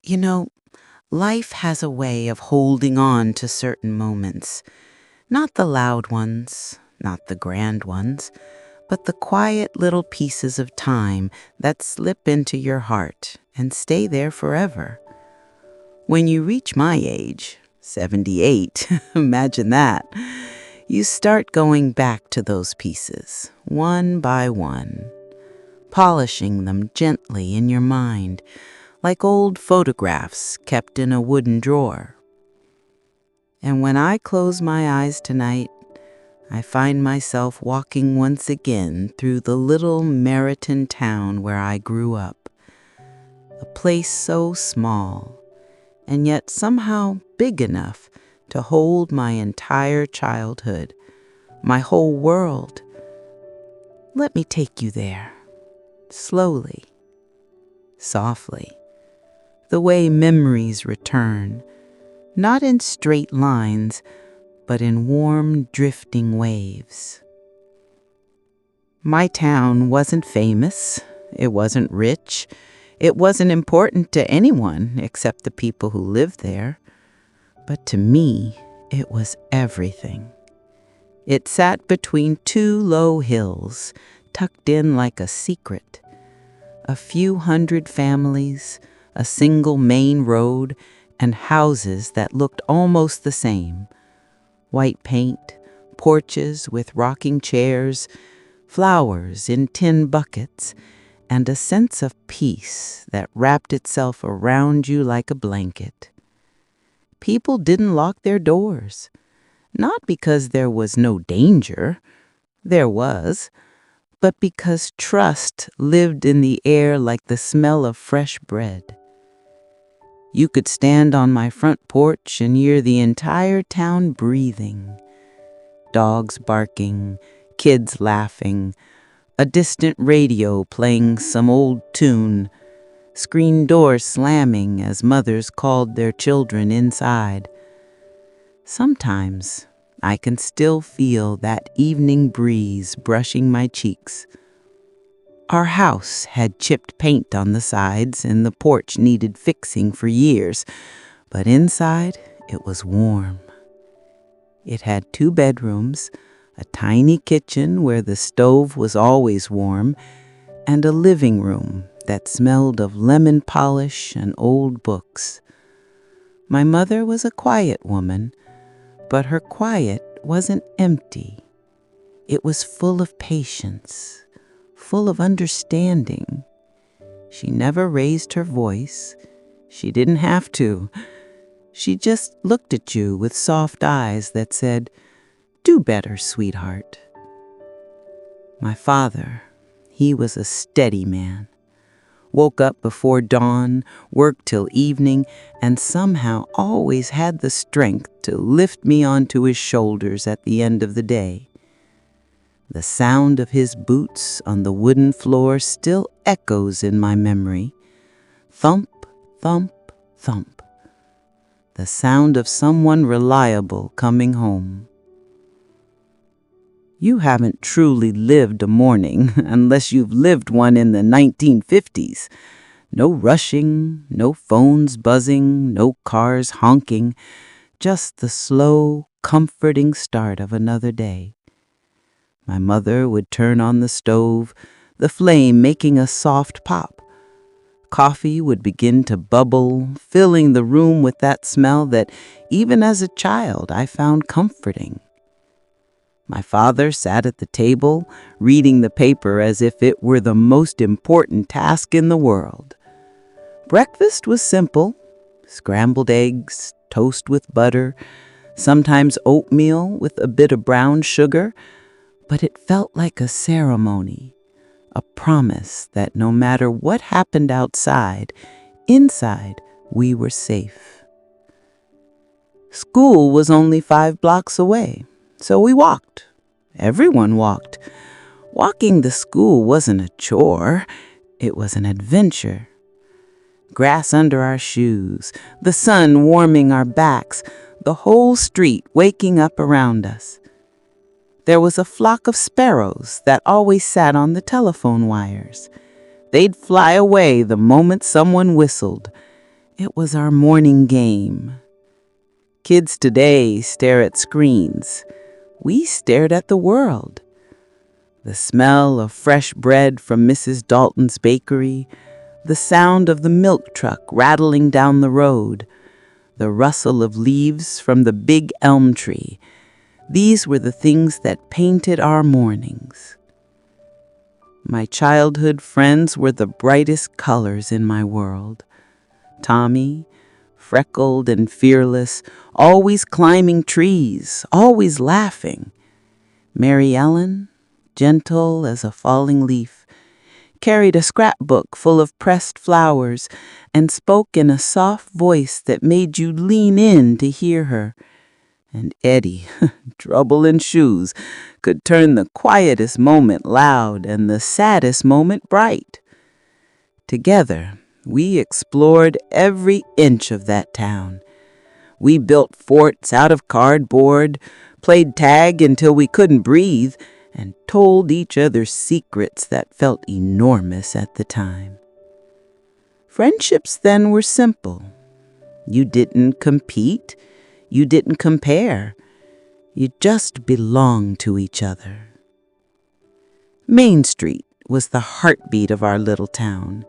You know, life has a way of holding on to certain moments. Not the loud ones, not the grand ones, but the quiet little pieces of time that slip into your heart and stay there forever. When you reach my age, 78, imagine that, you start going back to those pieces, one by one, polishing them gently in your mind, like old photographs kept in a wooden drawer. And when I close my eyes tonight, I find myself walking once again through the little Meriton town where I grew up, a place so small and yet somehow big enough to hold my entire childhood, my whole world. Let me take you there, slowly, softly, the way memories return, not in straight lines, but in warm, drifting waves. My town wasn't famous, it wasn't rich, it wasn't important to anyone except the people who lived there. But to me, it was everything. It sat between two low hills, tucked in like a secret. A few hundred families, a single main road, and houses that looked almost the same. White paint, porches with rocking chairs, flowers in tin buckets, and a sense of peace that wrapped itself around you like a blanket. People didn't lock their doors, not because there was no danger, there was, but because trust lived in the air like the smell of fresh bread. You could stand on my front porch and hear the entire town breathing. Dogs barking, kids laughing, a distant radio playing some old tune, screen doors slamming as mothers called their children inside. Sometimes I can still feel that evening breeze brushing my cheeks. Our house had chipped paint on the sides and the porch needed fixing for years, but inside it was warm. It had 2 bedrooms, a tiny kitchen where the stove was always warm, and a living room that smelled of lemon polish and old books. My mother was a quiet woman, but her quiet wasn't empty. It was full of patience, full of understanding. She never raised her voice. She didn't have to. She just looked at you with soft eyes that said, "Do better, sweetheart." My father, he was a steady man. Woke up before dawn, worked till evening, and somehow always had the strength to lift me onto his shoulders at the end of the day. The sound of his boots on the wooden floor still echoes in my memory. Thump, thump, thump. The sound of someone reliable coming home. You haven't truly lived a morning unless you've lived one in the 1950s. No rushing, no phones buzzing, no cars honking, just the slow, comforting start of another day. My mother would turn on the stove, the flame making a soft pop. Coffee would begin to bubble, filling the room with that smell that even as a child I found comforting. My father sat at the table, reading the paper as if it were the most important task in the world. Breakfast was simple: scrambled eggs, toast with butter, sometimes oatmeal with a bit of brown sugar, but it felt like a ceremony, a promise that no matter what happened outside, inside we were safe. School was only 5 blocks away. So we walked. Everyone walked. Walking to school wasn't a chore. It was an adventure. Grass under our shoes, the sun warming our backs, the whole street waking up around us. There was a flock of sparrows that always sat on the telephone wires. They'd fly away the moment someone whistled, It was our morning game. Kids today stare at screens. We stared at the world. The smell of fresh bread from Mrs. Dalton's bakery, the sound of the milk truck rattling down the road, the rustle of leaves from the big elm tree. These were the things that painted our mornings. My childhood friends were the brightest colors in my world. Tommy, freckled and fearless, always climbing trees, always laughing. Mary Ellen, gentle as a falling leaf, carried a scrapbook full of pressed flowers and spoke in a soft voice that made you lean in to hear her. And Eddie, trouble in shoes, could turn the quietest moment loud and the saddest moment bright. Together, we explored every inch of that town. We built forts out of cardboard, played tag until we couldn't breathe, and told each other secrets that felt enormous at the time. Friendships then were simple. You didn't compete. You didn't compare. You just belonged to each other. Main Street was the heartbeat of our little town.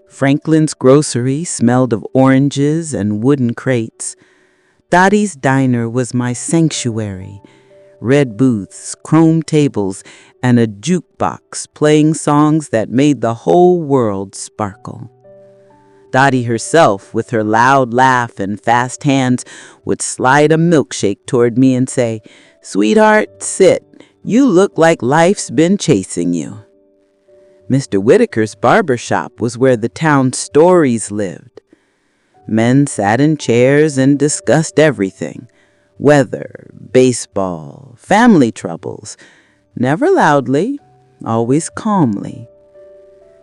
Franklin's grocery smelled of oranges and wooden crates. Dottie's diner was my sanctuary. Red booths, chrome tables, and a jukebox playing songs that made the whole world sparkle. Dottie herself, with her loud laugh and fast hands, would slide a milkshake toward me and say, "Sweetheart, sit. You look like life's been chasing you." Mr. Whitaker's barber shop was where the town's stories lived. Men sat in chairs and discussed everything: weather, baseball, family troubles, never loudly, always calmly.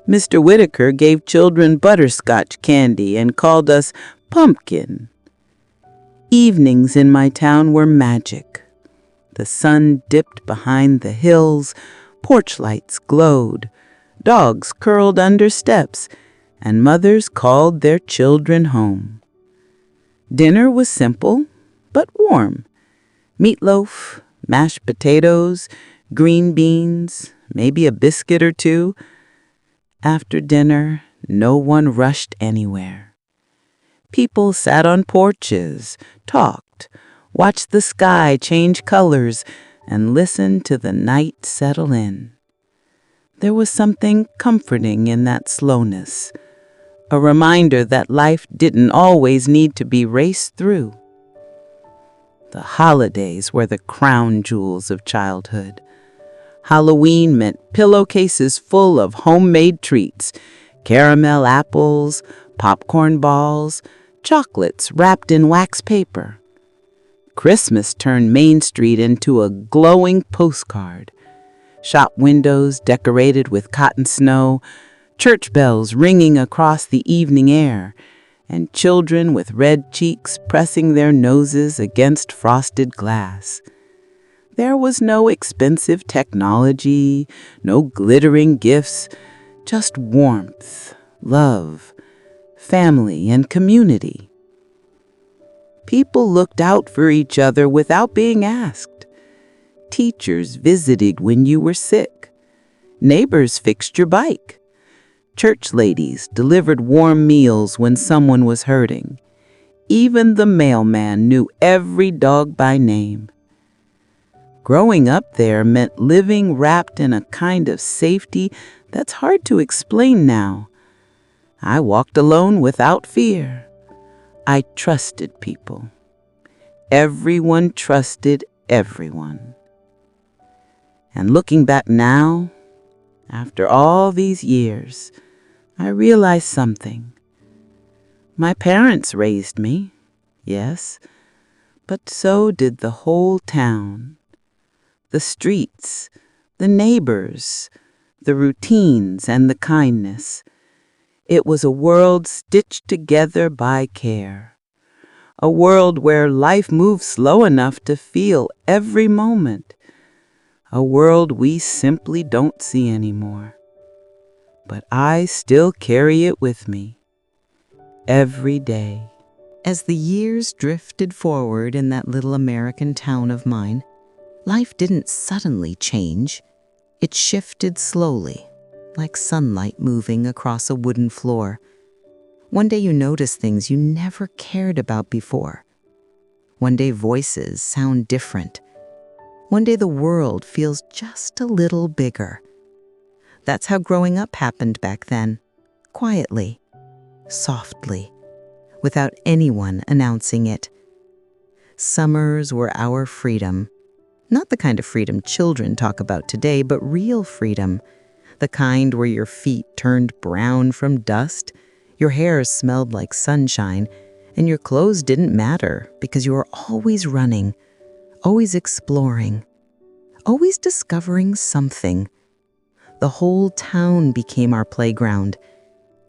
Mr. Whitaker gave children butterscotch candy and called us pumpkin. Evenings in my town were magic. The sun dipped behind the hills, porch lights glowed, dogs curled under steps, and mothers called their children home. Dinner was simple, but warm. Meatloaf, mashed potatoes, green beans, maybe a biscuit or two. After dinner, no one rushed anywhere. People sat on porches, talked, watched the sky change colors, and listened to the night settle in. There was something comforting in that slowness, a reminder that life didn't always need to be raced through. The holidays were the crown jewels of childhood. Halloween meant pillowcases full of homemade treats, caramel apples, popcorn balls, chocolates wrapped in wax paper. Christmas turned Main Street into a glowing postcard. Shop windows decorated with cotton snow, church bells ringing across the evening air, and children with red cheeks pressing their noses against frosted glass. There was no expensive technology, no glittering gifts, just warmth, love, family, and community. People looked out for each other without being asked. Teachers visited when you were sick. Neighbors fixed your bike. Church ladies delivered warm meals when someone was hurting. Even the mailman knew every dog by name. Growing up there meant living wrapped in a kind of safety that's hard to explain now. I walked alone without fear. I trusted people. Everyone trusted everyone. And looking back now, after all these years, I realized something. My parents raised me, yes, but so did the whole town. The streets, the neighbors, the routines, and the kindness. It was a world stitched together by care. A world where life moves slow enough to feel every moment. A world we simply don't see anymore. But I still carry it with me. every day. As the years drifted forward in that little American town of mine, life didn't suddenly change. It shifted slowly, like sunlight moving across a wooden floor. One day you notice things you never cared about before. One day voices sound different. One day the world feels just a little bigger. That's how growing up happened back then, quietly, softly, without anyone announcing it. Summers were our freedom. Not the kind of freedom children talk about today, but real freedom. The kind where your feet turned brown from dust, your hair smelled like sunshine, and your clothes didn't matter because you were always running, always exploring, always discovering something. The whole town became our playground.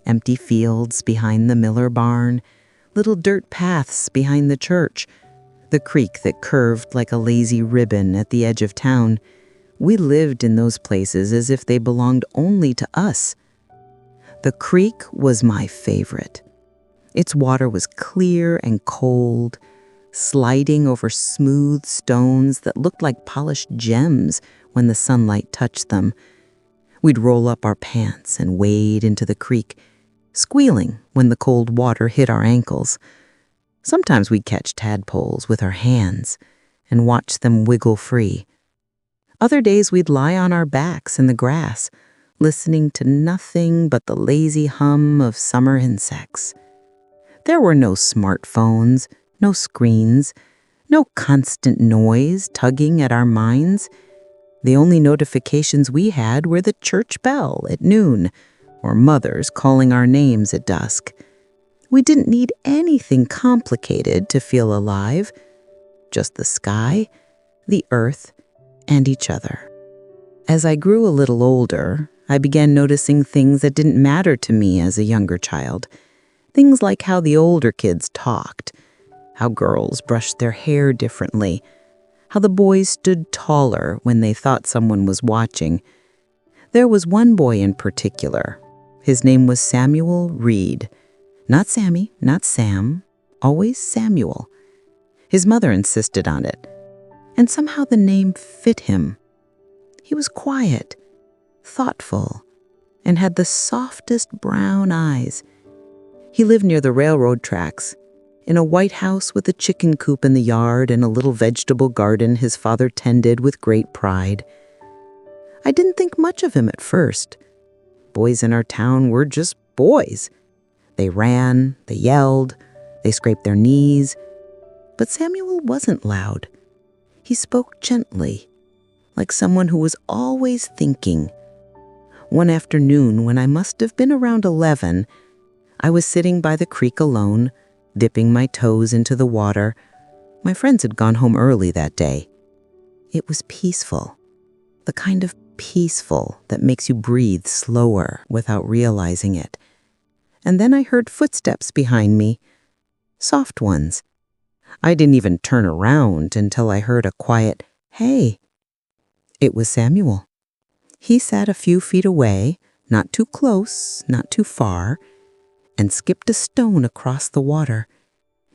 Empty fields behind the Miller barn, little dirt paths behind the church, the creek that curved like a lazy ribbon at the edge of town. We lived in those places as if they belonged only to us. The creek was my favorite. Its water was clear and cold, sliding over smooth stones that looked like polished gems when the sunlight touched them. We'd roll up our pants and wade into the creek, squealing when the cold water hit our ankles. Sometimes we'd catch tadpoles with our hands and watch them wiggle free. Other days we'd lie on our backs in the grass, listening to nothing but the lazy hum of summer insects. There were no smartphones, no screens, no constant noise tugging at our minds. The only notifications we had were the church bell at noon, or mothers calling our names at dusk. We didn't need anything complicated to feel alive, just the sky, the earth, and each other. As I grew a little older, I began noticing things that didn't matter to me as a younger child. Things like how the older kids talked, how girls brushed their hair differently, how the boys stood taller when they thought someone was watching. There was one boy in particular. His name was Samuel Reed. Not Sammy, not Sam, always Samuel. His mother insisted on it, and somehow the name fit him. He was quiet, thoughtful, and had the softest brown eyes. He lived near the railroad tracks, in a white house with a chicken coop in the yard and a little vegetable garden his father tended with great pride. I didn't think much of him at first. Boys in our town were just boys. They ran, they yelled, they scraped their knees. But Samuel wasn't loud. He spoke gently, like someone who was always thinking. One afternoon, when I must have been around 11, I was sitting by the creek alone, dipping my toes into the water. My friends had gone home early that day. It was peaceful, the kind of peaceful that makes you breathe slower without realizing it. And then I heard footsteps behind me, soft ones. I didn't even turn around until I heard a quiet, "Hey." It was Samuel. He sat a few feet away, not too close, not too far, and skipped a stone across the water.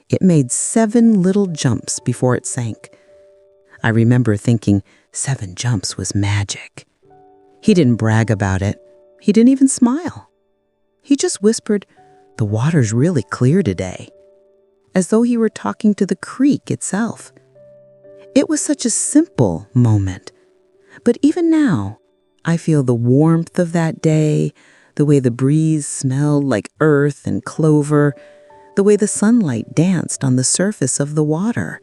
It made 7 little jumps before it sank. I remember thinking 7 jumps was magic. He didn't brag about it. He didn't even smile. He just whispered, "The water's really clear today," as though he were talking to the creek itself. It was such a simple moment. But even now, I feel the warmth of that day, the way the breeze smelled like earth and clover, the way the sunlight danced on the surface of the water,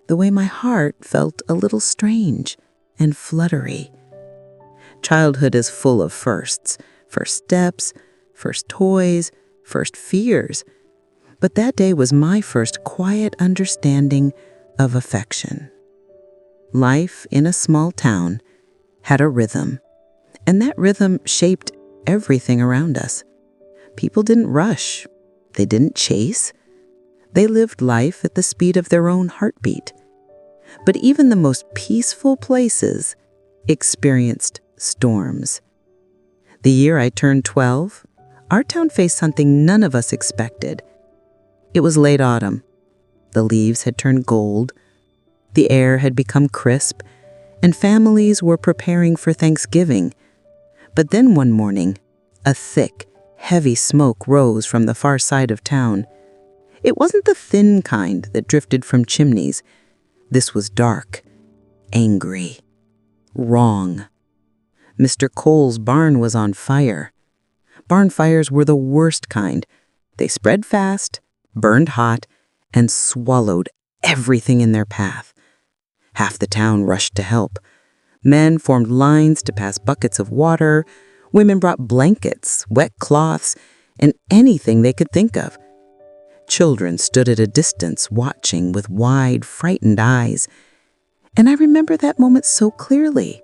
the way my heart felt a little strange and fluttery. Childhood is full of firsts, first steps, first toys, first fears. But that day was my first quiet understanding of affection. Life in a small town had a rhythm, and that rhythm shaped everything around us. People didn't rush. They didn't chase. They lived life at the speed of their own heartbeat. But even the most peaceful places experienced storms. The year I turned 12, our town faced something none of us expected. It was late autumn. The leaves had turned gold, the air had become crisp, and families were preparing for Thanksgiving. But then one morning, a thick, heavy smoke rose from the far side of town. It wasn't the thin kind that drifted from chimneys. This was dark, angry, wrong. Mr. Cole's barn was on fire. Barn fires were the worst kind. They spread fast, burned hot, and swallowed everything in their path. Half the town rushed to help. Men formed lines to pass buckets of water. Women brought blankets, wet cloths, and anything they could think of. Children stood at a distance, watching with wide, frightened eyes. And I remember that moment so clearly.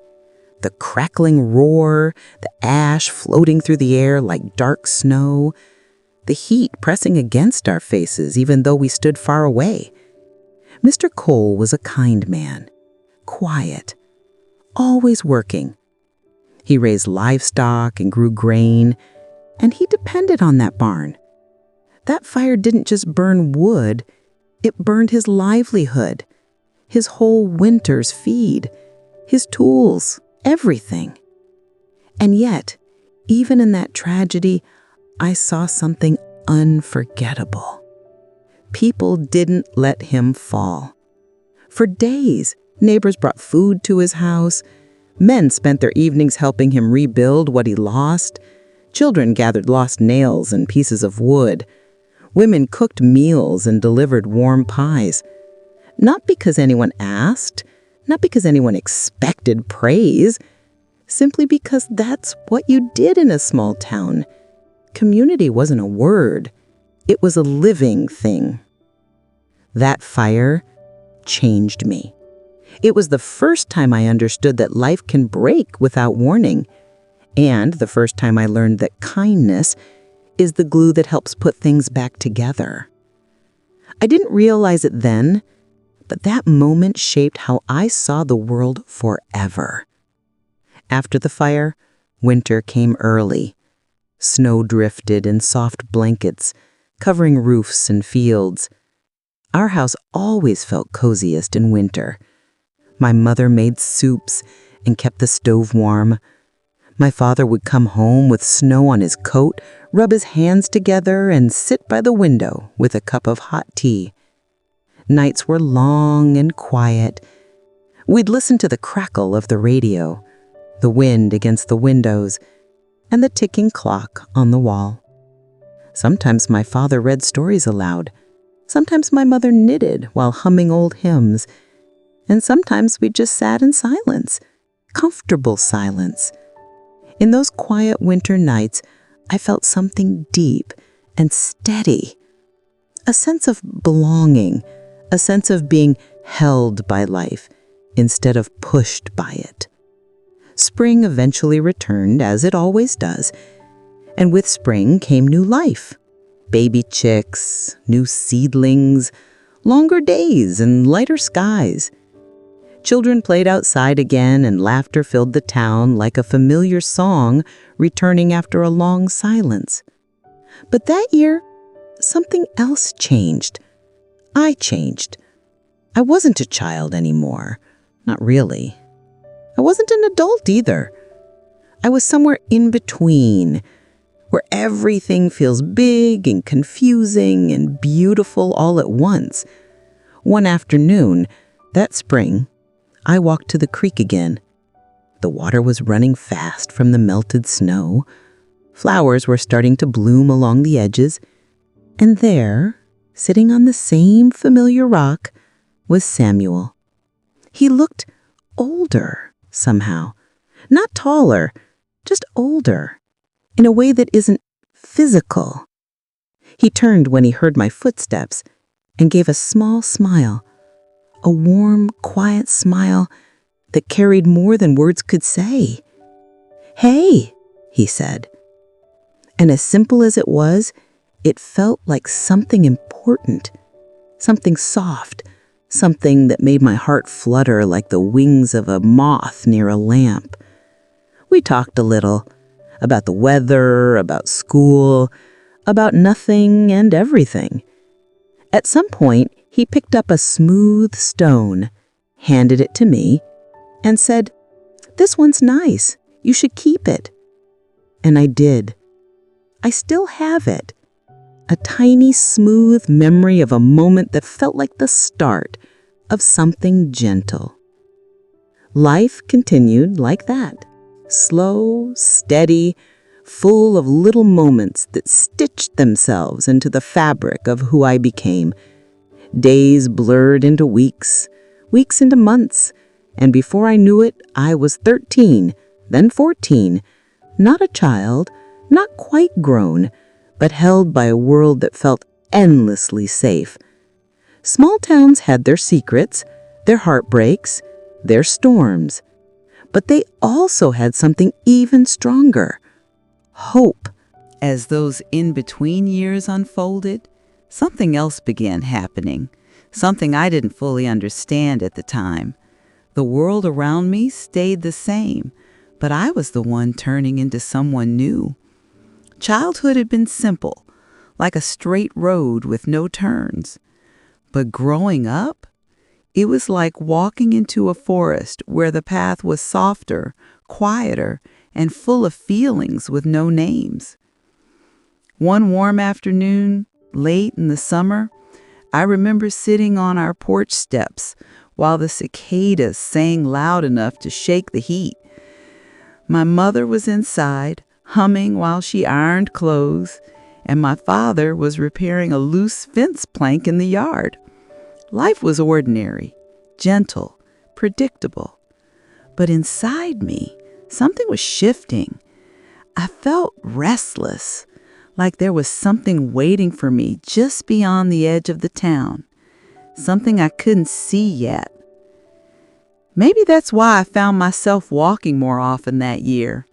The crackling roar, the ash floating through the air like dark snow, the heat pressing against our faces even though we stood far away. Mr. Cole was a kind man, quiet, always working. He raised livestock and grew grain, and he depended on that barn. That fire didn't just burn wood, it burned his livelihood, his whole winter's feed, his tools, everything. And yet, even in that tragedy, I saw something unforgettable. People didn't let him fall. For days, neighbors brought food to his house. Men spent their evenings helping him rebuild what he lost. Children gathered lost nails and pieces of wood. Women cooked meals and delivered warm pies. Not because anyone asked, not because anyone expected praise, simply because that's what you did in a small town. Community wasn't a word. It was a living thing. That fire changed me. It was the first time I understood that life can break without warning, and the first time I learned that kindness is the glue that helps put things back together. I didn't realize it then, but that moment shaped how I saw the world forever. After the fire, winter came early. Snow drifted in soft blankets, covering roofs and fields. Our house always felt coziest in winter. My mother made soups and kept the stove warm. My father would come home with snow on his coat, rub his hands together, and sit by the window with a cup of hot tea. Nights were long and quiet. We'd listen to the crackle of the radio, the wind against the windows, and the ticking clock on the wall. Sometimes my father read stories aloud. Sometimes my mother knitted while humming old hymns. And sometimes we just sat in silence, comfortable silence. In those quiet winter nights, I felt something deep and steady. A sense of belonging, a sense of being held by life instead of pushed by it. Spring eventually returned, as it always does, and with spring came new life. Baby chicks, new seedlings, longer days and lighter skies. Children played outside again, and laughter filled the town like a familiar song returning after a long silence. But that year, something else changed. I changed. I wasn't a child anymore. Not really. I wasn't an adult either. I was somewhere in between, where everything feels big and confusing and beautiful all at once. One afternoon, that spring, I walked to the creek again. The water was running fast from the melted snow. Flowers were starting to bloom along the edges. And there, sitting on the same familiar rock, was Samuel. He looked older somehow. Not taller, just older, in a way that isn't physical. He turned when he heard my footsteps and gave a small smile. A warm, quiet smile that carried more than words could say. "Hey," he said. And as simple as it was, it felt like something important, something soft, something that made my heart flutter like the wings of a moth near a lamp. We talked a little about the weather, about school, about nothing and everything. At some point, he picked up a smooth stone, handed it to me, and said, "This one's nice. You should keep it." And I did. I still have it. A tiny, smooth memory of a moment that felt like the start of something gentle. Life continued like that, slow, steady, full of little moments that stitched themselves into the fabric of who I became. Days blurred into weeks, weeks into months, and before I knew it, I was 13, then 14, not a child, not quite grown, but held by a world that felt endlessly safe. Small towns had their secrets, their heartbreaks, their storms, but they also had something even stronger: hope. As those in-between years unfolded, something else began happening, something I didn't fully understand at the time. The world around me stayed the same, but I was the one turning into someone new. Childhood had been simple, like a straight road with no turns. But growing up, it was like walking into a forest where the path was softer, quieter, and full of feelings with no names. One warm afternoon, late in the summer, I remember sitting on our porch steps while the cicadas sang loud enough to shake the heat. My mother was inside, humming while she ironed clothes, and my father was repairing a loose fence plank in the yard. Life was ordinary, gentle, predictable. But inside me, something was shifting. I felt restless, like there was something waiting for me just beyond the edge of the town, something I couldn't see yet. Maybe that's why I found myself walking more often that year.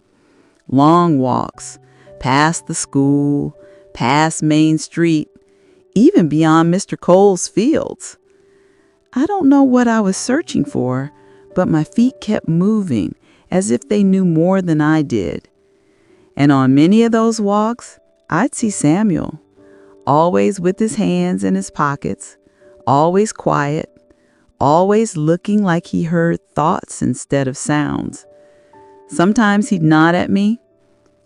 Long walks, past the school, past Main Street, even beyond Mr. Cole's fields. I don't know what I was searching for, but my feet kept moving as if they knew more than I did. And on many of those walks, I'd see Samuel, always with his hands in his pockets, always quiet, always looking like he heard thoughts instead of sounds. Sometimes he'd nod at me.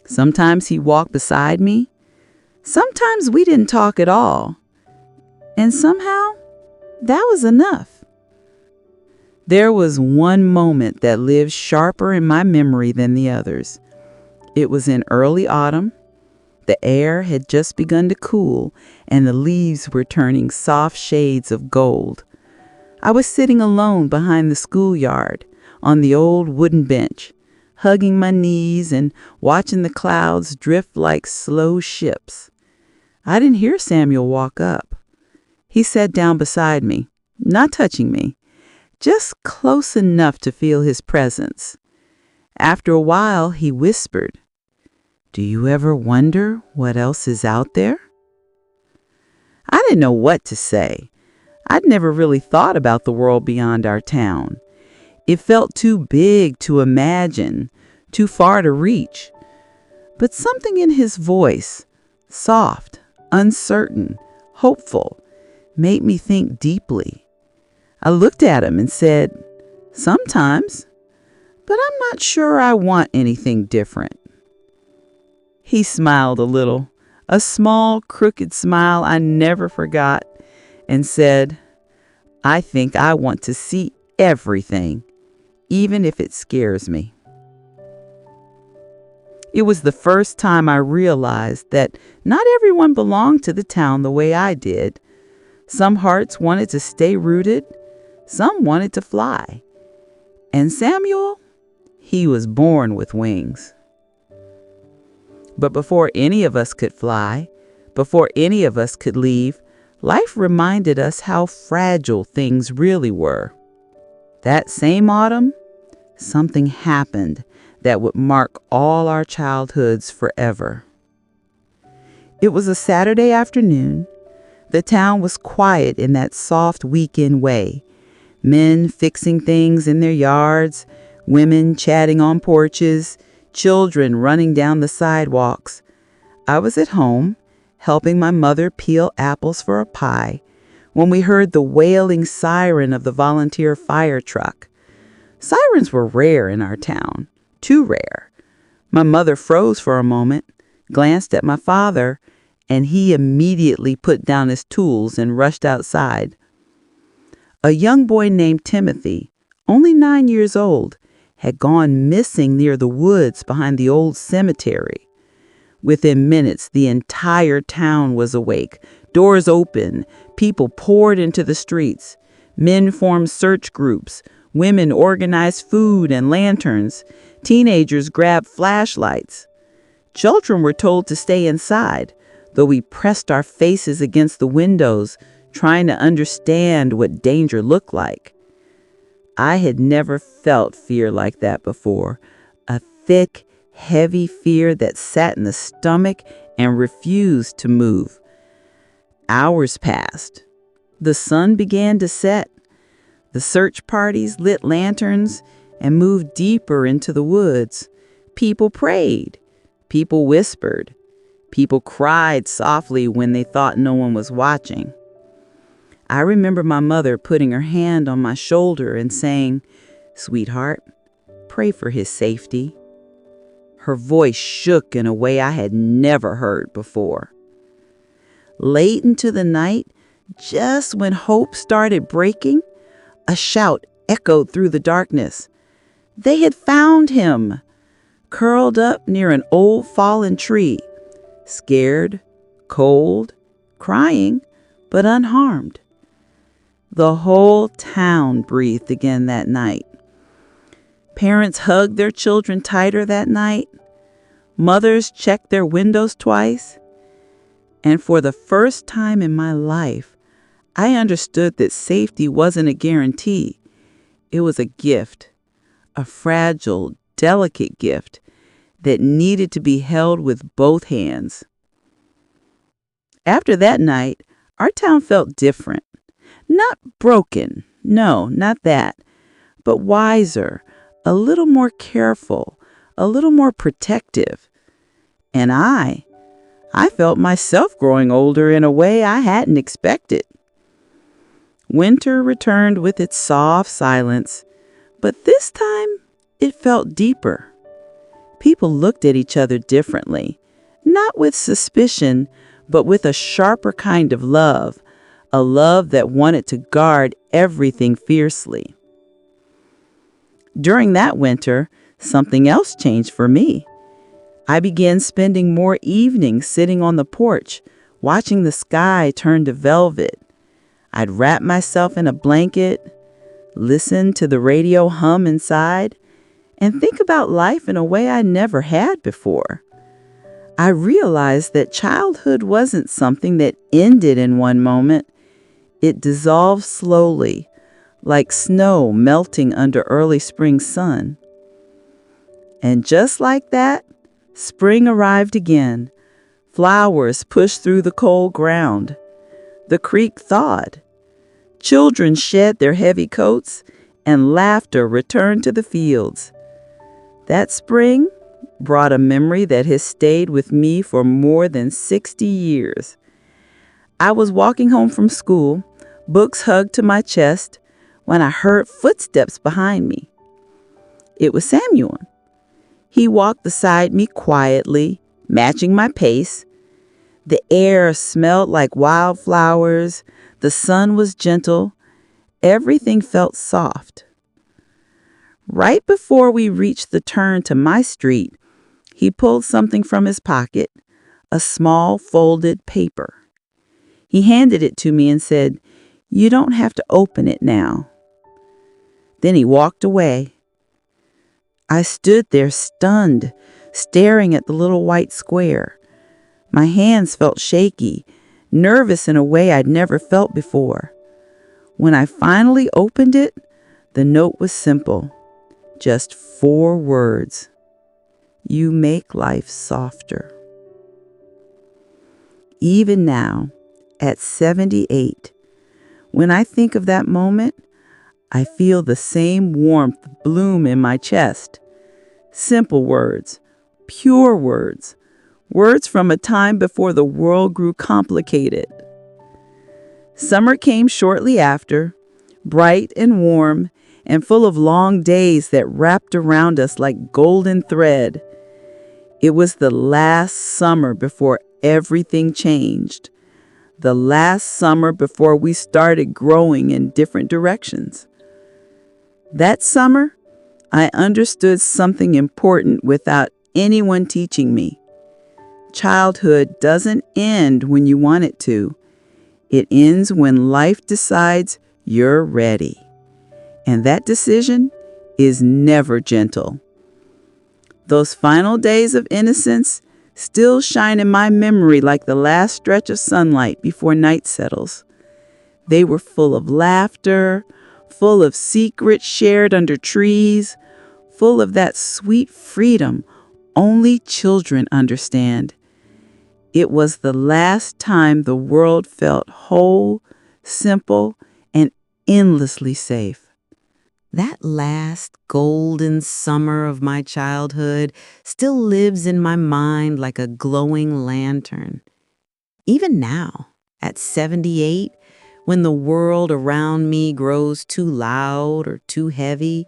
Sometimes he'd walk beside me. Sometimes we didn't talk at all. And somehow, that was enough. There was one moment that lives sharper in my memory than the others. It was in early autumn. The air had just begun to cool, and the leaves were turning soft shades of gold. I was sitting alone behind the schoolyard on the old wooden bench, hugging my knees and watching the clouds drift like slow ships. I didn't hear Samuel walk up. He sat down beside me, not touching me, just close enough to feel his presence. After a while, he whispered, "Do you ever wonder what else is out there?" I didn't know what to say. I'd never really thought about the world beyond our town. It felt too big to imagine, too far to reach. But something in his voice, soft, uncertain, hopeful, made me think deeply. I looked at him and said, "Sometimes, but I'm not sure I want anything different." He smiled a little, a small, crooked smile I never forgot, and said, "I think I want to see everything, even if it scares me." It was the first time I realized that not everyone belonged to the town the way I did. Some hearts wanted to stay rooted, some wanted to fly. And Samuel, he was born with wings. But before any of us could fly, before any of us could leave, life reminded us how fragile things really were. That same autumn, something happened that would mark all our childhoods forever. It was a Saturday afternoon. The town was quiet in that soft weekend way. Men fixing things in their yards, women chatting on porches, children running down the sidewalks. I was at home, helping my mother peel apples for a pie, when we heard the wailing siren of the volunteer fire truck. Sirens were rare in our town, too rare. My mother froze for a moment, glanced at my father, and he immediately put down his tools and rushed outside. A young boy named Timothy, only 9 years old, had gone missing near the woods behind the old cemetery. Within minutes, the entire town was awake. Doors opened, people poured into the streets. Men formed search groups. Women organized food and lanterns. Teenagers grabbed flashlights. Children were told to stay inside, though we pressed our faces against the windows, trying to understand what danger looked like. I had never felt fear like that before, a thick, heavy fear that sat in the stomach and refused to move. Hours passed. The sun began to set. The search parties lit lanterns and moved deeper into the woods. People prayed. People whispered. People cried softly when they thought no one was watching. I remember my mother putting her hand on my shoulder and saying, "Sweetheart, pray for his safety." Her voice shook in a way I had never heard before. Late into the night, just when hope started breaking, a shout echoed through the darkness. They had found him, curled up near an old fallen tree, scared, cold, crying, but unharmed. The whole town breathed again that night. Parents hugged their children tighter that night. Mothers checked their windows twice. And for the first time in my life, I understood that safety wasn't a guarantee. It was a gift, a fragile, delicate gift that needed to be held with both hands. After that night, our town felt different. Not broken, no, not that, but wiser, a little more careful, a little more protective. And I felt myself growing older in a way I hadn't expected. Winter returned with its soft silence, but this time it felt deeper. People looked at each other differently, not with suspicion, but with a sharper kind of love, a love that wanted to guard everything fiercely. During that winter, something else changed for me. I began spending more evenings sitting on the porch, watching the sky turn to velvet. I'd wrap myself in a blanket, listen to the radio hum inside, and think about life in a way I never had before. I realized that childhood wasn't something that ended in one moment. It dissolved slowly, like snow melting under early spring sun. And just like that, spring arrived again. Flowers pushed through the cold ground. The creek thawed. Children shed their heavy coats, and laughter returned to the fields. That spring brought a memory that has stayed with me for more than 60 years. I was walking home from school, books hugged to my chest, when I heard footsteps behind me. It was Samuel. He walked beside me quietly, matching my pace. The air smelled like wildflowers. The sun was gentle. Everything felt soft. Right before we reached the turn to my street, he pulled something from his pocket, a small folded paper. He handed it to me and said, "You don't have to open it now." Then he walked away. I stood there stunned, staring at the little white square. My hands felt shaky, nervous in a way I'd never felt before. When I finally opened it, the note was simple, just 4 words. You make life softer. Even now, at 78, when I think of that moment, I feel the same warmth bloom in my chest. Simple words, pure words, words from a time before the world grew complicated. Summer came shortly after, bright and warm, and full of long days that wrapped around us like golden thread. It was the last summer before everything changed. The last summer before we started growing in different directions. That summer, I understood something important without anyone teaching me. Childhood doesn't end when you want it to. It ends when life decides you're ready. And that decision is never gentle. Those final days of innocence still shine in my memory like the last stretch of sunlight before night settles. They were full of laughter, full of secrets shared under trees, full of that sweet freedom only children understand. It was the last time the world felt whole, simple, and endlessly safe. That last golden summer of my childhood still lives in my mind like a glowing lantern. Even now, at 78, when the world around me grows too loud or too heavy,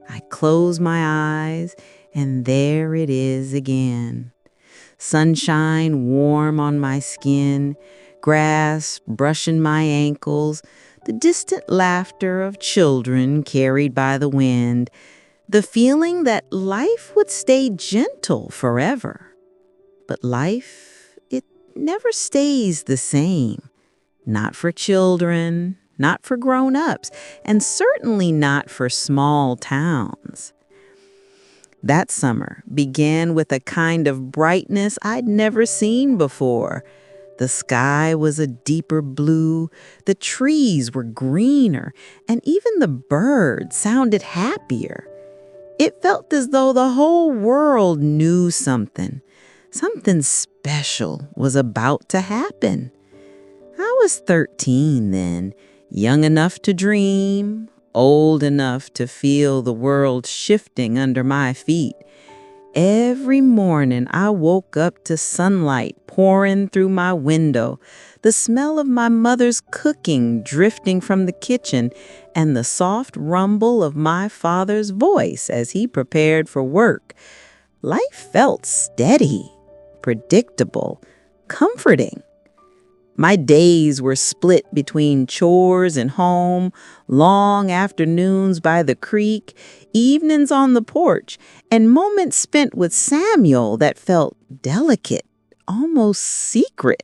I close my eyes and there it is again. Sunshine warm on my skin, grass brushing my ankles, the distant laughter of children carried by the wind, the feeling that life would stay gentle forever. But life, it never stays the same. Not for children, not for grown-ups, and certainly not for small towns. That summer began with a kind of brightness I'd never seen before. The sky was a deeper blue, the trees were greener, and even the birds sounded happier. It felt as though the whole world knew something. Something special was about to happen. I was 13 then, young enough to dream, old enough to feel the world shifting under my feet. Every morning I woke up to sunlight pouring through my window, the smell of my mother's cooking drifting from the kitchen, and the soft rumble of my father's voice as he prepared for work. Life felt steady, predictable, comforting. My days were split between chores and home, long afternoons by the creek, evenings on the porch, and moments spent with Samuel that felt delicate, almost secret.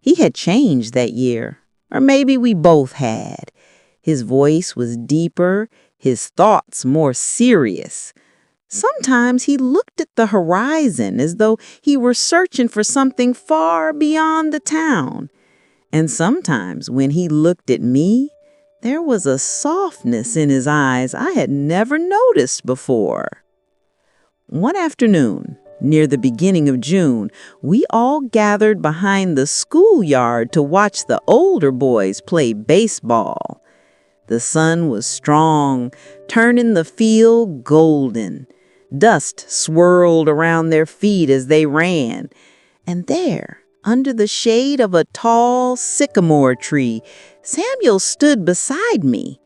He had changed that year, or maybe we both had. His voice was deeper, his thoughts more serious. Sometimes he looked at the horizon as though he were searching for something far beyond the town. And sometimes when he looked at me, there was a softness in his eyes I had never noticed before. One afternoon, near the beginning of June, we all gathered behind the schoolyard to watch the older boys play baseball. The sun was strong, turning the field golden. Dust swirled around their feet as they ran. And there, under the shade of a tall sycamore tree, Samuel stood beside me.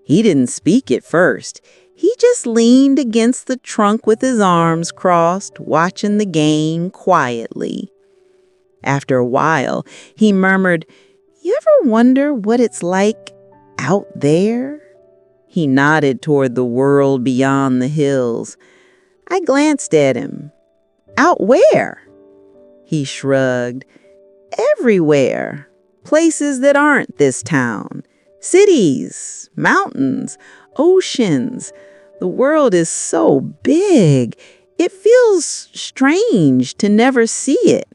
He didn't speak at first. He just leaned against the trunk with his arms crossed, watching the game quietly. After a while, he murmured, "You ever wonder what it's like out there?" He nodded toward the world beyond the hills. I glanced at him. "Out where?" He shrugged. "Everywhere. Places that aren't this town. Cities, mountains, oceans. The world is so big. It feels strange to never see it."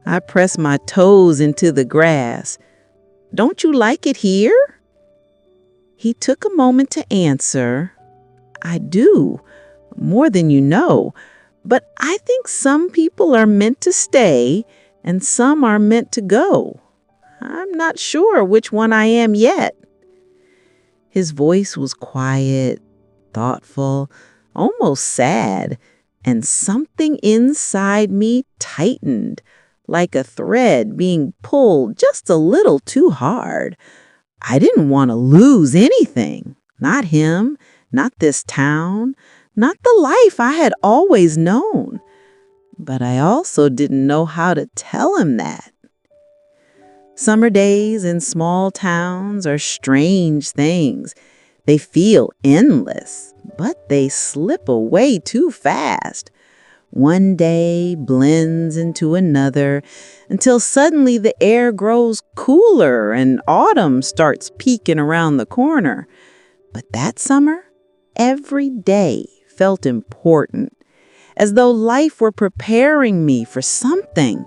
I pressed my toes into the grass. "Don't you like it here?" He took a moment to answer. "I do. More than you know. But I think some people are meant to stay and some are meant to go. I'm not sure which one I am yet." His voice was quiet, thoughtful, almost sad, and something inside me tightened, like a thread being pulled just a little too hard. I didn't want to lose anything. Not him, not this town, not the life I had always known. But I also didn't know how to tell him that. Summer days in small towns are strange things. They feel endless, but they slip away too fast. One day blends into another until suddenly the air grows cooler and autumn starts peeking around the corner. But that summer, every day felt important, as though life were preparing me for something.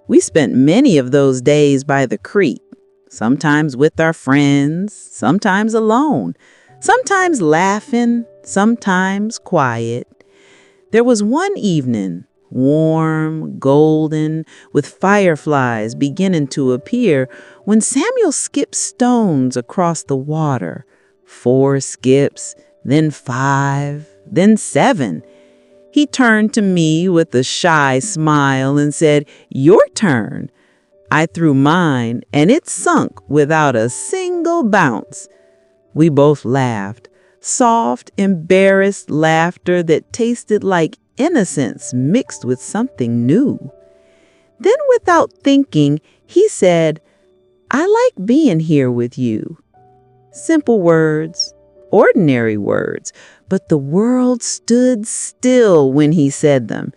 We spent many of those days by the creek, sometimes with our friends, sometimes alone, sometimes laughing, sometimes quiet. There was one evening, warm, golden, with fireflies beginning to appear, when Samuel skipped stones across the water. 4 skips, then 5, then 7. He turned to me with a shy smile and said, "Your turn." I threw mine, and it sunk without a single bounce. We both laughed, soft, embarrassed laughter that tasted like innocence mixed with something new. Then, without thinking, he said, "I like being here with you." Simple words, ordinary words, but the world stood still when he said them.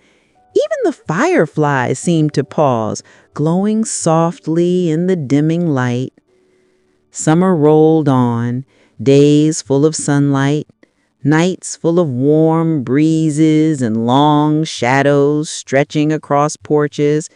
Even the fireflies seemed to pause, glowing softly in the dimming light. Summer rolled on, days full of sunlight, nights full of warm breezes and long shadows stretching across porches.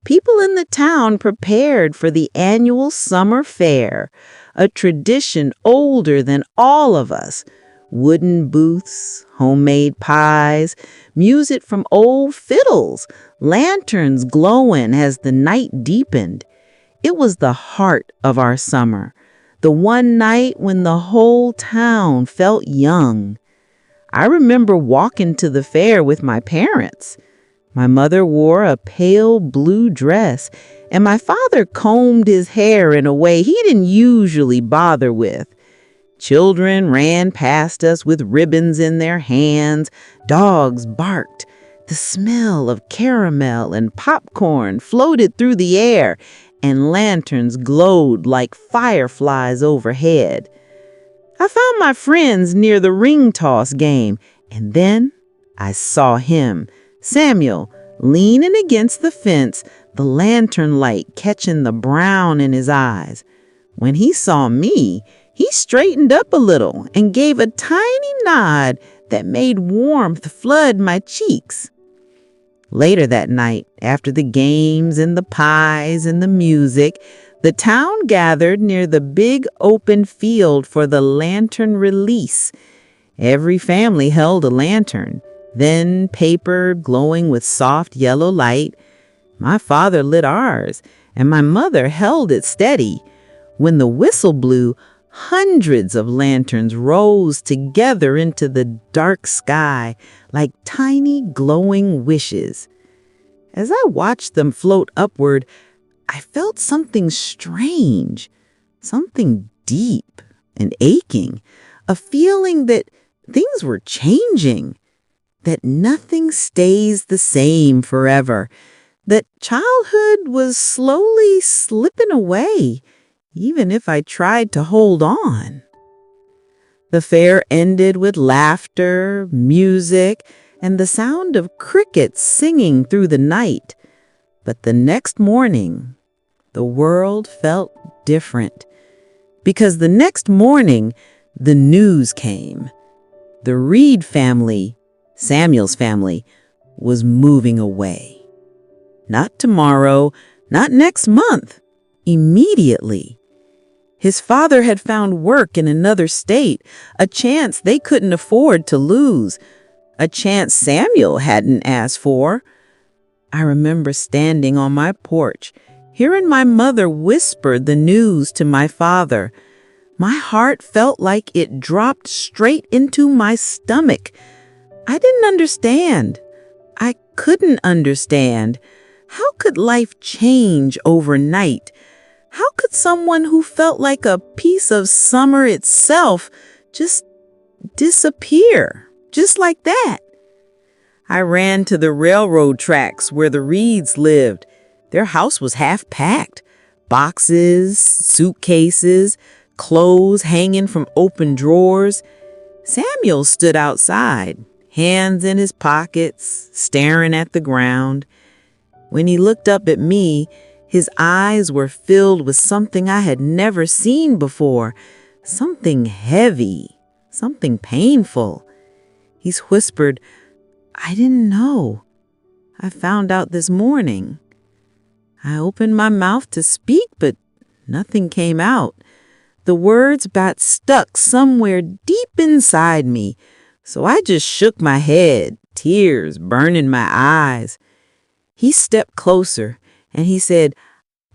People in the town prepared for the annual summer fair, a tradition older than all of us. Wooden booths, homemade pies, music from old fiddles, lanterns glowing as the night deepened. It was the heart of our summer, the one night when the whole town felt young. I remember walking to the fair with my parents. My mother wore a pale blue dress, and my father combed his hair in a way he didn't usually bother with. Children ran past us with ribbons in their hands. Dogs barked. The smell of caramel and popcorn floated through the air, and lanterns glowed like fireflies overhead. I found my friends near the ring toss game, and then I saw him, Samuel, leaning against the fence, the lantern light catching the brown in his eyes. When he saw me, he straightened up a little and gave a tiny nod that made warmth flood my cheeks. Later that night, after the games and the pies and the music, the town gathered near the big open field for the lantern release. Every family held a lantern, then paper glowing with soft yellow light. My father lit ours, and my mother held it steady. When the whistle blew, hundreds of lanterns rose together into the dark sky like tiny glowing wishes. As I watched them float upward, I felt something strange, something deep and aching, a feeling that things were changing, that nothing stays the same forever, that childhood was slowly slipping away, even if I tried to hold on. The fair ended with laughter, music, and the sound of crickets singing through the night. But the next morning, the world felt different, because the next morning, the news came. The Reed family, Samuel's family, was moving away. Not tomorrow, not next month, immediately. His father had found work in another state, a chance they couldn't afford to lose, a chance Samuel hadn't asked for. I remember standing on my porch, hearing my mother whisper the news to my father. My heart felt like it dropped straight into my stomach. I didn't understand. I couldn't understand. How could life change overnight? How could someone who felt like a piece of summer itself just disappear, just like that? I ran to the railroad tracks where the Reeds lived. Their house was half packed. Boxes, suitcases, clothes hanging from open drawers. Samuel stood outside, hands in his pockets, staring at the ground. When he looked up at me, his eyes were filled with something I had never seen before, something heavy, something painful. He's whispered, "I didn't know. I found out this morning." I opened my mouth to speak, but nothing came out. The words got stuck somewhere deep inside me, so I just shook my head, tears burning my eyes. He stepped closer and he said,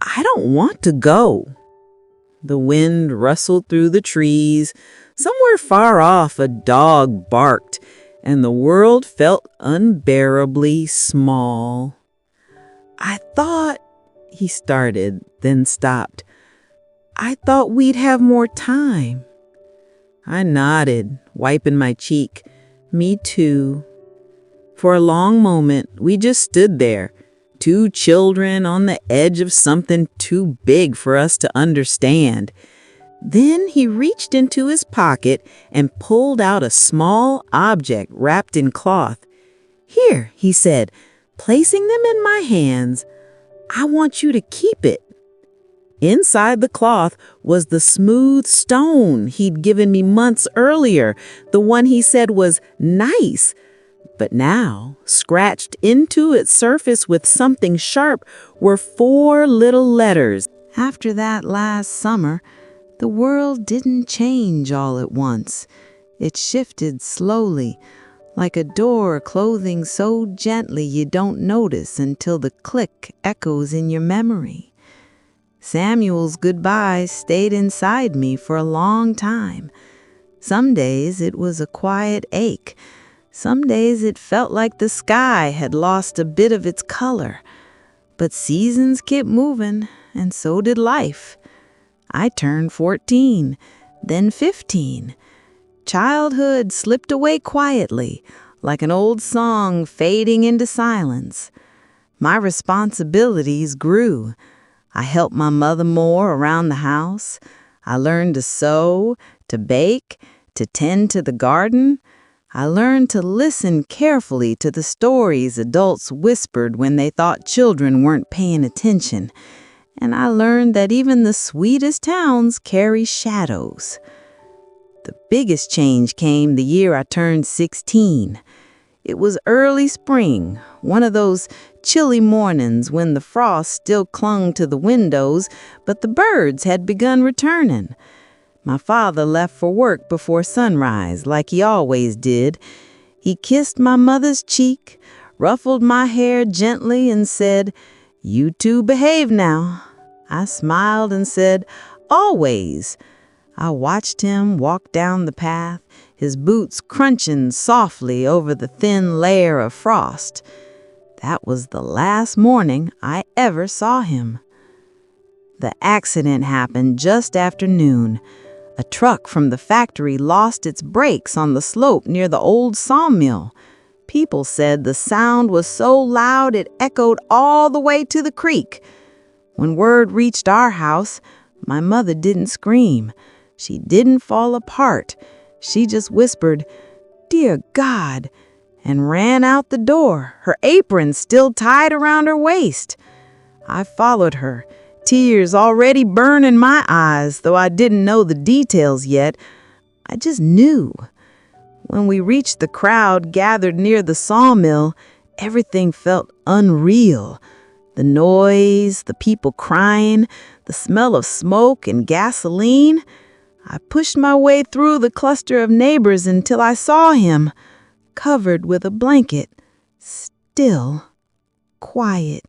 "I don't want to go." The wind rustled through the trees. Somewhere far off, a dog barked, and the world felt unbearably small. "I thought," he started, then stopped. "I thought we'd have more time." I nodded, wiping my cheek. "Me too." For a long moment, we just stood there, two children on the edge of something too big for us to understand. Then he reached into his pocket and pulled out a small object wrapped in cloth. "Here," he said, placing them in my hands. "I want you to keep it." Inside the cloth was the smooth stone he'd given me months earlier, the one he said was nice. But now, scratched into its surface with something sharp, were 4 little letters. After that last summer, the world didn't change all at once. It shifted slowly, like a door closing so gently you don't notice until the click echoes in your memory. Samuel's goodbye stayed inside me for a long time. Some days it was a quiet ache. Some days it felt like the sky had lost a bit of its color. But seasons kept moving, and so did life. I turned 14, then 15. Childhood slipped away quietly, like an old song fading into silence. My responsibilities grew. I helped my mother more around the house. I learned to sew, to bake, to tend to the garden. I learned to listen carefully to the stories adults whispered when they thought children weren't paying attention. And I learned that even the sweetest towns carry shadows. The biggest change came the year I turned 16. It was early spring, one of those chilly mornings when the frost still clung to the windows, but the birds had begun returning. My father left for work before sunrise, like he always did. He kissed my mother's cheek, ruffled my hair gently, and said, "You two behave now." I smiled and said, "Always." I watched him walk down the path, his boots crunching softly over the thin layer of frost. That was the last morning I ever saw him. The accident happened just after noon. A truck from the factory lost its brakes on the slope near the old sawmill. People said the sound was so loud it echoed all the way to the creek. When word reached our house, my mother didn't scream. She didn't fall apart. She just whispered, "Dear God," and ran out the door, her apron still tied around her waist. I followed her, tears already burning my eyes, though I didn't know the details yet. I just knew. When we reached the crowd gathered near the sawmill, everything felt unreal. The noise, the people crying, the smell of smoke and gasoline. I pushed my way through the cluster of neighbors until I saw him, covered with a blanket, still, quiet,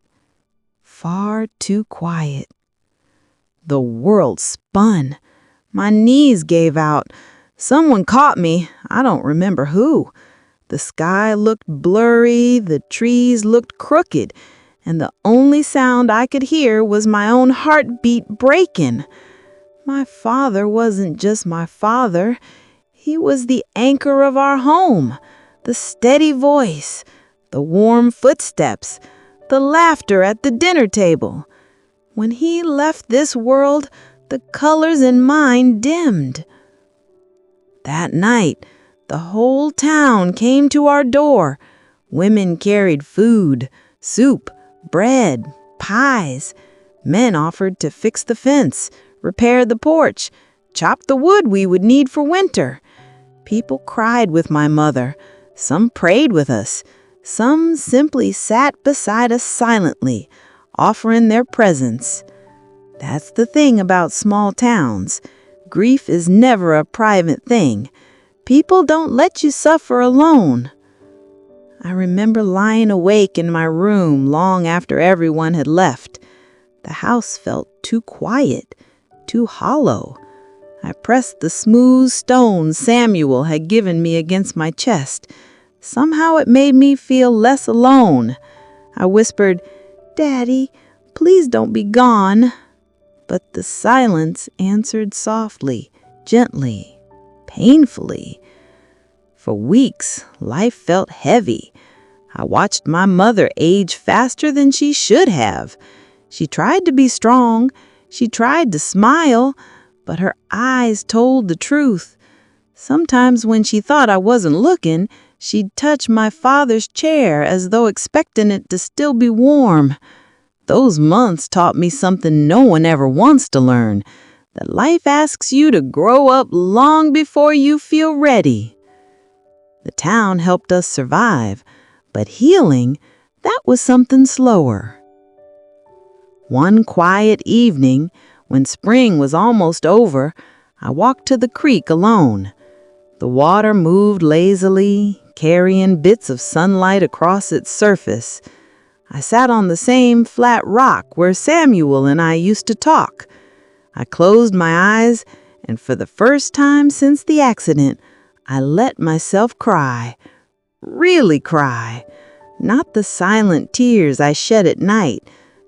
far too quiet. The world spun. My knees gave out. Someone caught me. I don't remember who. The sky looked blurry, the trees looked crooked, and the only sound I could hear was my own heartbeat breaking. My father wasn't just my father. He was the anchor of our home, the steady voice, the warm footsteps, the laughter at the dinner table. When he left this world, the colors in mine dimmed. That night, the whole town came to our door. Women carried food, soup, bread, pies. Men offered to fix the fence, repair the porch, chop the wood we would need for winter. People cried with my mother. Some prayed with us. Some simply sat beside us silently, offering their presence. That's the thing about small towns. Grief is never a private thing. People don't let you suffer alone. I remember lying awake in my room long after everyone had left. The house felt too quiet, too hollow. I pressed the smooth stone Samuel had given me against my chest. Somehow it made me feel less alone. I whispered, "Daddy, please don't be gone." But the silence answered softly, gently, painfully. For weeks, life felt heavy. I watched my mother age faster than she should have. She tried to be strong. She tried to smile, but her eyes told the truth. Sometimes when she thought I wasn't looking, she'd touch my father's chair as though expecting it to still be warm. Those months taught me something no one ever wants to learn, that life asks you to grow up long before you feel ready. The town helped us survive, but healing, that was something slower. One quiet evening, when spring was almost over, I walked to the creek alone. The water moved lazily, carrying bits of sunlight across its surface. I sat on the same flat rock where Samuel and I used to talk. I closed my eyes, and for the first time since the accident, I let myself cry. Really cry. Not the silent tears I shed at night,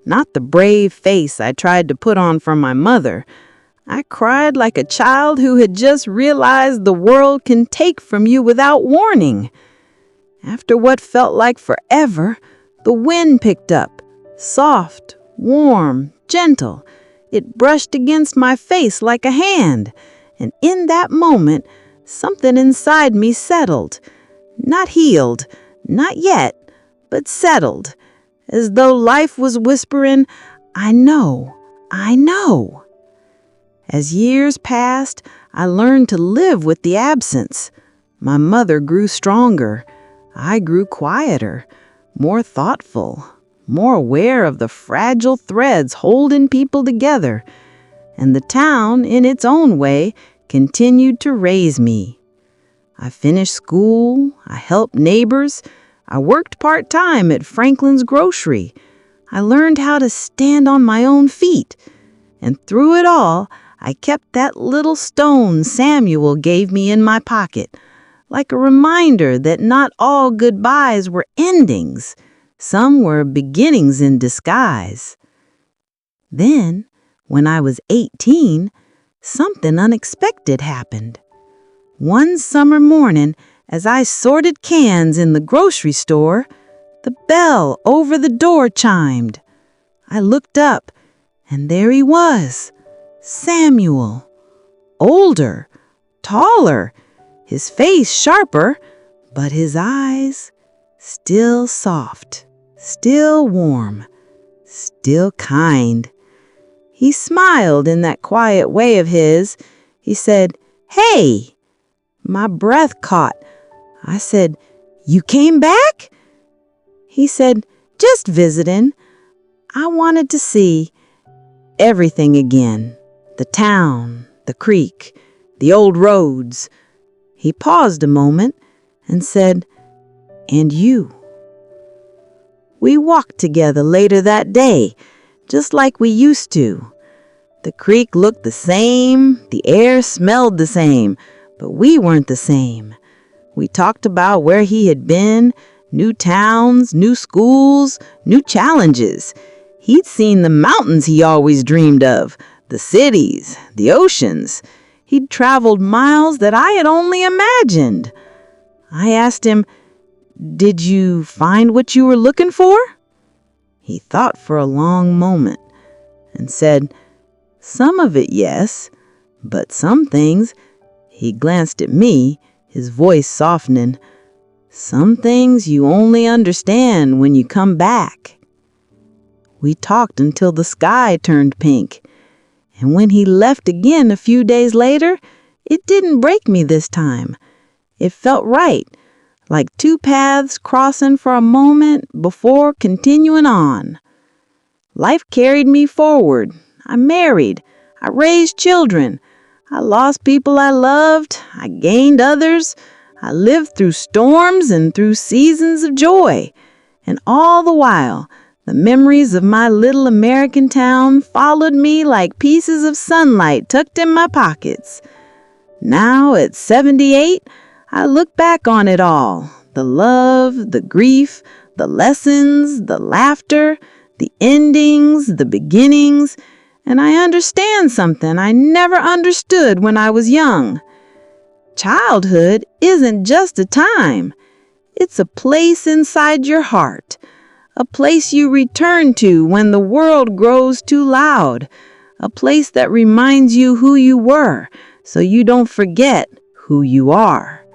not the brave face I tried to put on for my mother. I cried like a child who had just realized the world can take from you without warning. After what felt like forever, the wind picked up, soft, warm, gentle. It brushed against my face like a hand, and in that moment, something inside me settled. Not healed, not yet, but settled, as though life was whispering, "I know, I know." As years passed, I learned to live with the absence. My mother grew stronger. I grew quieter, more thoughtful, more aware of the fragile threads holding people together. And the town, in its own way, continued to raise me. I finished school, I helped neighbors, I worked part-time at Franklin's grocery. I learned how to stand on my own feet. And through it all, I kept that little stone Samuel gave me in my pocket, like a reminder that not all goodbyes were endings. Some were beginnings in disguise. Then, when I was 18, something unexpected happened. One summer morning, as I sorted cans in the grocery store, the bell over the door chimed. I looked up, and there he was, Samuel. Older, taller, his face sharper, but his eyes still soft, still warm, still kind. He smiled in that quiet way of his. He said, "Hey." My breath caught. I said, "You came back?" He said, "Just visiting. I wanted to see everything again. The town, the creek, the old roads." He paused a moment and said, "And you." We walked together later that day, just like we used to. The creek looked the same, the air smelled the same, but we weren't the same. We talked about where he had been New towns, new schools, new challenges. He'd seen the mountains he always dreamed of, the cities, the oceans. He'd traveled miles that I had only imagined. I asked him, "Did you find what you were looking for?" He thought for a long moment and said, "Some of it, yes, but some things," he glanced at me, his voice softening, "some things you only understand when you come back." We talked until the sky turned pink, and when he left again a few days later, it didn't break me this time. It felt right, like two paths crossing for a moment before continuing on. Life carried me forward. I married. I raised children. I lost people I loved. I gained others. I lived through storms and through seasons of joy. And all the while, the memories of my little American town followed me like pieces of sunlight tucked in my pockets. Now, at 78, I look back on it all. The love, the grief, the lessons, the laughter, the endings, the beginnings, and I understand something I never understood when I was young. Childhood isn't just a time. It's a place inside your heart, a place you return to when the world grows too loud, a place that reminds you who you were so you don't forget who you are.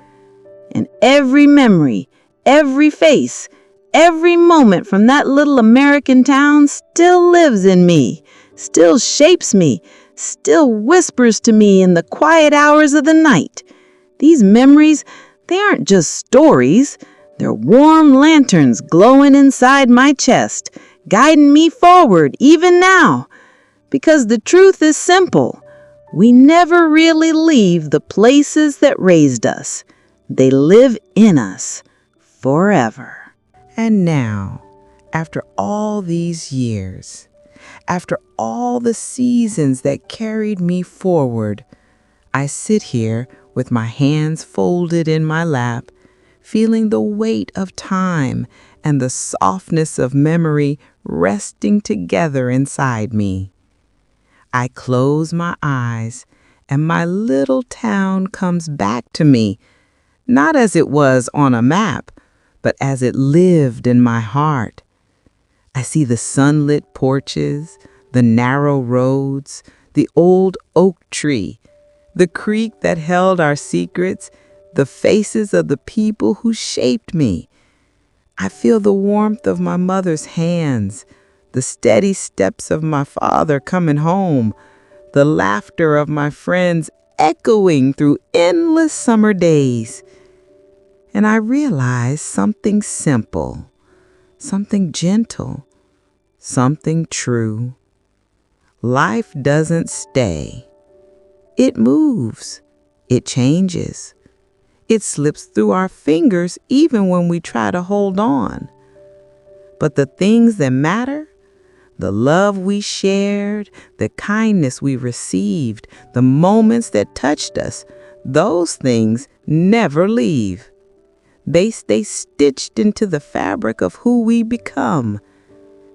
And every memory, every face, every moment from that little American town still lives in me, still shapes me, still whispers to me in the quiet hours of the night. These memories, they aren't just stories. They're warm lanterns glowing inside my chest, guiding me forward even now. Because the truth is simple. We never really leave the places that raised us. They live in us forever. And now, after all these years, after all the seasons that carried me forward, I sit here with my hands folded in my lap, feeling the weight of time and the softness of memory resting together inside me. I close my eyes, and my little town comes back to me, not as it was on a map, but as it lived in my heart. I see the sunlit porches, the narrow roads, the old oak tree, the creek that held our secrets, the faces of the people who shaped me. I feel the warmth of my mother's hands, the steady steps of my father coming home, the laughter of my friends echoing through endless summer days. And I realize something simple, something gentle, something true. Life doesn't stay. It moves. It changes. It slips through our fingers even when we try to hold on. But the things that matter, the love we shared, the kindness we received, the moments that touched us, those things never leave. They stay stitched into the fabric of who we become.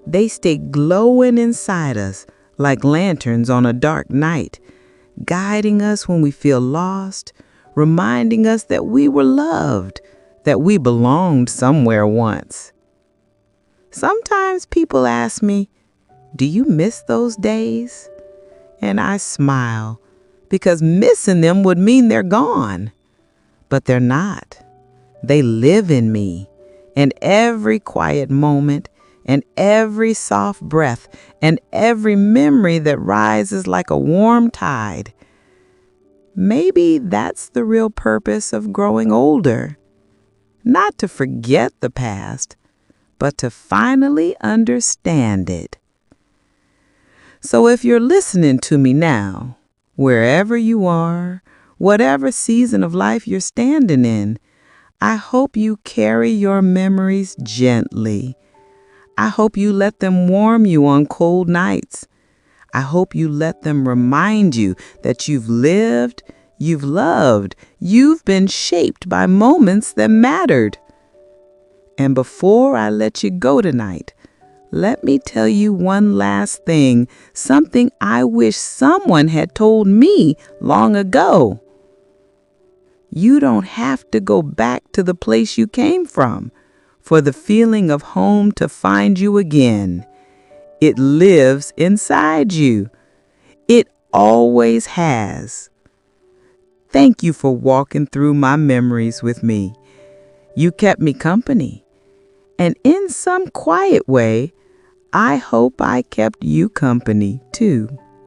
They stay glowing inside us like lanterns on a dark night, guiding us when we feel lost, reminding us that we were loved, that we belonged somewhere once. Sometimes people ask me, "Do you miss those days?" And I smile, because missing them would mean they're gone. But they're not. They live in me, and every quiet moment, and every soft breath, and every memory that rises like a warm tide. Maybe that's the real purpose of growing older. Not to forget the past, but to finally understand it. So if you're listening to me now, wherever you are, whatever season of life you're standing in, I hope you carry your memories gently. I hope you let them warm you on cold nights. I hope you let them remind you that you've lived, you've loved, you've been shaped by moments that mattered. And before I let you go tonight, let me tell you one last thing, something I wish someone had told me long ago. You don't have to go back to the place you came from for the feeling of home to find you again. It lives inside you. It always has. Thank you for walking through my memories with me. You kept me company. And in some quiet way, I hope I kept you company too.